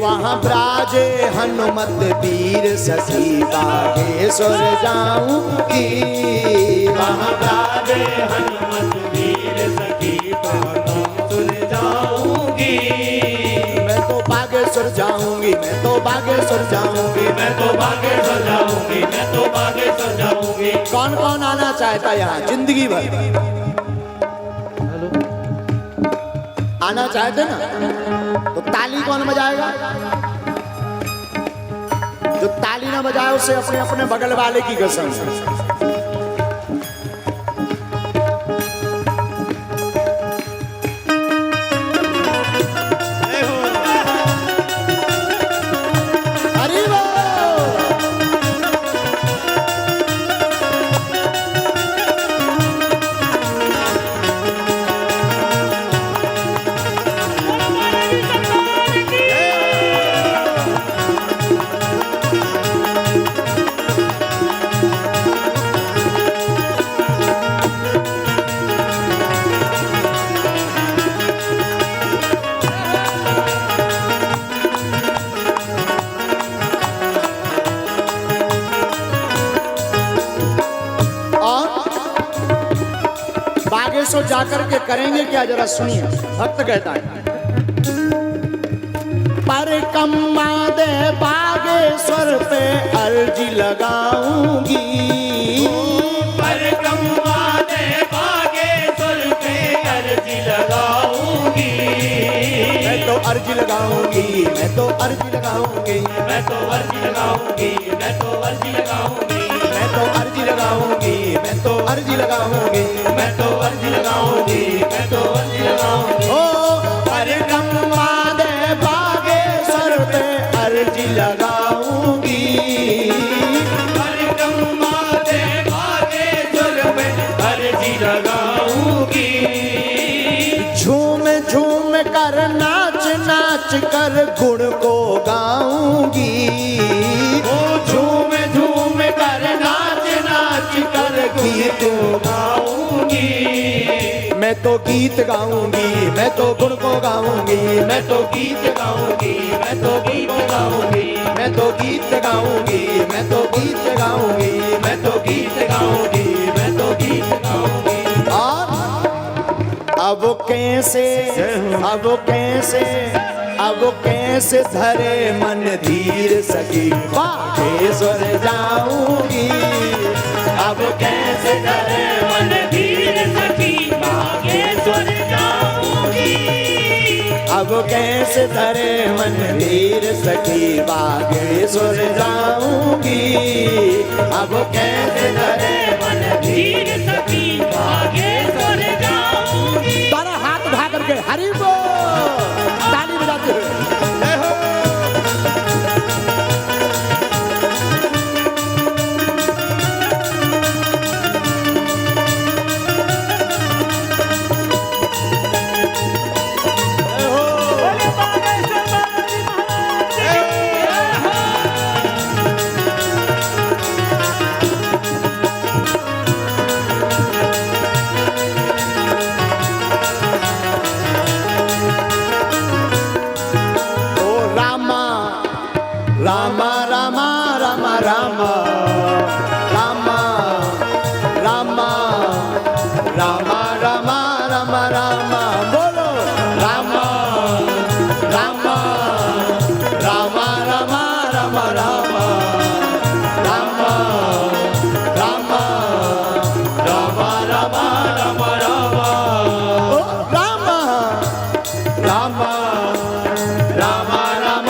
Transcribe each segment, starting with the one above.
वहाँ ब्राजे हनुमत वीर सखी बागेश्वर जाऊंगी। वहाँ ब्राजे हनुमत वीर सखी बागेश्वर जाऊंगी। मैं तो बागेश्वर जाऊंगी, मैं तो बागेश्वर जाऊंगी, मैं तो बागेश्वर जाऊंगी, मैं तो बागेश्वर जाऊंगी। कौन कौन आना चाहता है यहाँ जिंदगी भर? आना चाहते ना तो ताली कौन बजाएगा? जो ताली ना बजाए उसे अपने अपने बगल वाले की कसम। हरि बोल। बागेश्वर जाकर के करेंगे क्या, जरा सुनिए। भक्त कहता है परिक्रमा दे बागेश्वर पे अर्जी लगाऊंगी। परिक्रमा दे बागेश्वर पे अर्जी लगाऊंगी। मैं तो अर्जी लगाऊंगी, मैं तो अर्जी लगाऊंगी, मैं तो अर्जी लगाऊंगी, मैं तो अर्जी लगाऊंगी, मैं तो अर्जी लगाऊंगी, मैं तो अर्जी लगाऊंगी, मैं तो अर्जी लगाऊंगी, मैं तो अर्जी लगाऊंगी। ओ परिक्रमा दे बागेश्वर पे अर्जी लगाऊंगी। परिक्रमा दे बागेश्वर पे अर्जी लगाऊंगी। झूम झूम कर नाच नाच कर गुण को गाऊंगी। ओ झूम झूम कर नाच नाच कर गीत गाऊंगी। मैं तो गीत गाऊंगी, मैं तो गुण को गाऊंगी, मैं तो गीत गाऊंगी, मैं तो गीत गाऊंगी, मैं तो गीत गाऊंगी, मैं तो गीत गाऊंगी, मैं तो गीत गाऊंगी, मैं तो गीत गाऊंगी। और अब कैसे, अब कैसे, अब कैसे धरे मन धीर सखी बागेश्वर जाऊंगी। अब कैसे धरे मन धीर सखी बागेश्वर जाऊंगी। अब कैसे धरे मन धीर सखी बागेश्वर जाऊंगी। अब कैसे धरे मन धीर सखी बागेश्वर जाऊंगी। तारा हाथ उठा करके हरि बोल ताली बजाते हुए रामा रामा रामा रामा रामा रामा रामा रामा रामा रामा बोलो रामा रामा रामा रामा रामा रामा रामा रामा रामा रामा रामा रामा ओ रामा रामा रामा रामा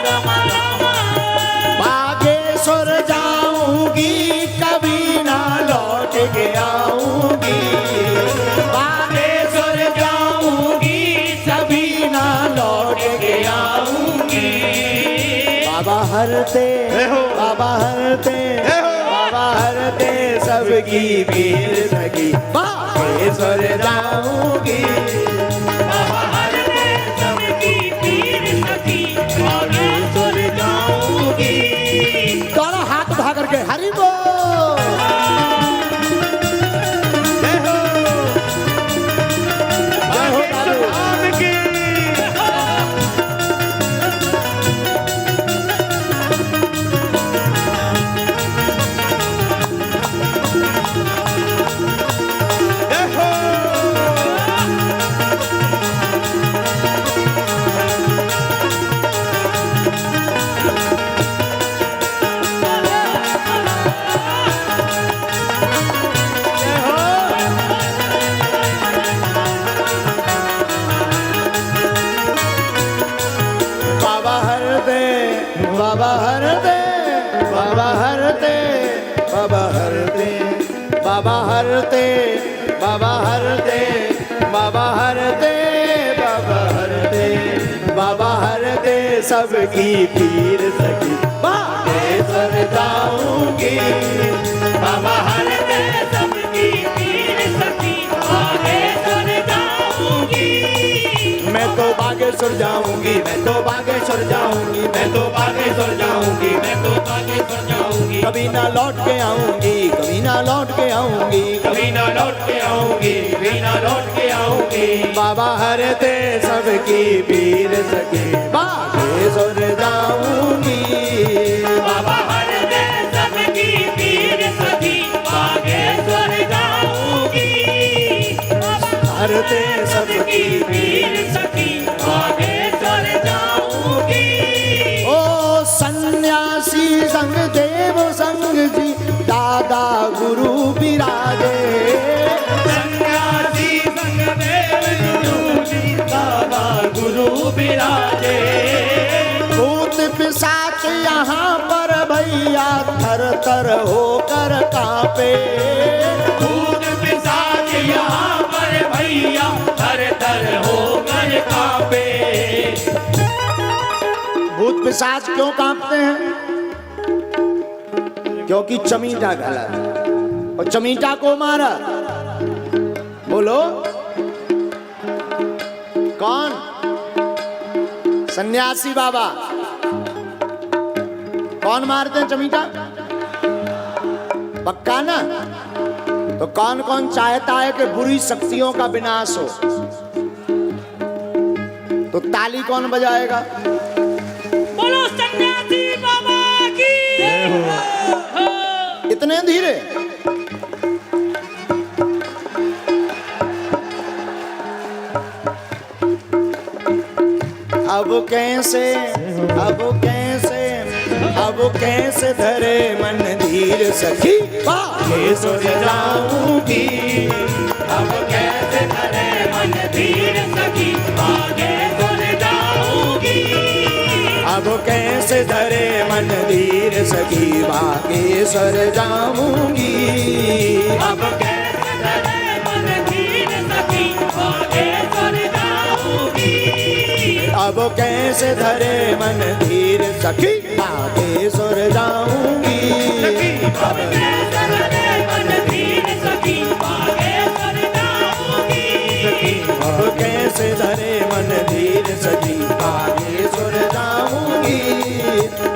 रामा रामा बागेश्वर जाऊंगी कभी ना लौट के आऊंगी। बागेश्वर जाऊंगी कभी ना लौट के आऊंगी। बाबा हरते बाबा हरते बाबा हरते सबकी पीर सखी बागेश्वर जाऊंगी। बाबा हरते सबकी पीर सखी बागेश्वर जाऊंगी। दोनों हाथ उठा करके हरि बोल बाबा हर दे, बाबा हर दे, बाबा हर दे, बाबा हर दे, बाबा हर दे, बाबा हर दे, बाबा हर दे, बाबा हर दे सबकी पीर सखी बागेश्वर जाऊंगी। बाबा हर दे सबकी पीर सखी बागेश्वर जाऊंगी। मैं तो बागेश्वर जाऊंगी, मैं तो बागेश्वर जाऊंगी, मैं तो बागेश्वर जाऊंगी, मैं तो बागेश्वर जाऊंगी। कभी ना लौट के आऊंगी, कभी ना लौट के आऊंगी, कभी ना लौट के आऊंगी, कभी ना लौट के आऊंगी। बाबा हर दे सबकी पीर सखी बागेश्वर जाऊंगी। बाबा हर दे सबकी पीर सखी बागेश्वर जाऊंगी। हर दे सबकी पीर सखी बागेश्वर जाऊंगी। ओ सन्यासी संग देव संग जी दादा गुरु विराजे। सन्यासी संग देव जी दादा गुरु विराजे। भूत पिशाच यहाँ पर भैया थर थर होकर कांपे। भूत पिशाच यहाँ पर भैया थर थर होकर कांपे। भूत पिशाच क्यों कांपते हैं? क्योंकि चमीटा गला और चमीटा को मारा। बोलो कौन? सन्यासी बाबा। कौन मारते हैं चमीटा? पक्का ना? तो कौन कौन चाहता है कि बुरी शक्तियों का विनाश हो? तो ताली कौन बजाएगा? बोलो सन्यासी बाबा की। इतने धीरे? अब कैसे, अब कैसे, अब कैसे धरे मन धीर सखी बागेश्वर जाऊंगी। अब कैसे धरे मन धीर सखी बागेश्वर जाऊंगी। अब कैसे धरे मन धीर सखी बागेश्वर जाऊंगी। अब कैसे धरे मन धीर सखी बागेश्वर जाऊंगी। अब कैसे धरे मन धीर सखी बागेश्वर जाऊंगी। अब कैसे धरे मन धीर सखी बागेश्वर जाऊंगी। अब कैसे धरे मन धीर सखी बागेश्वर जाऊंगी।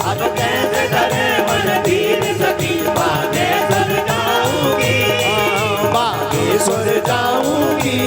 अब कैसे धरे मन धीर सखी बागेश्वर जाऊंगी। बागेश्वर जाऊंगी।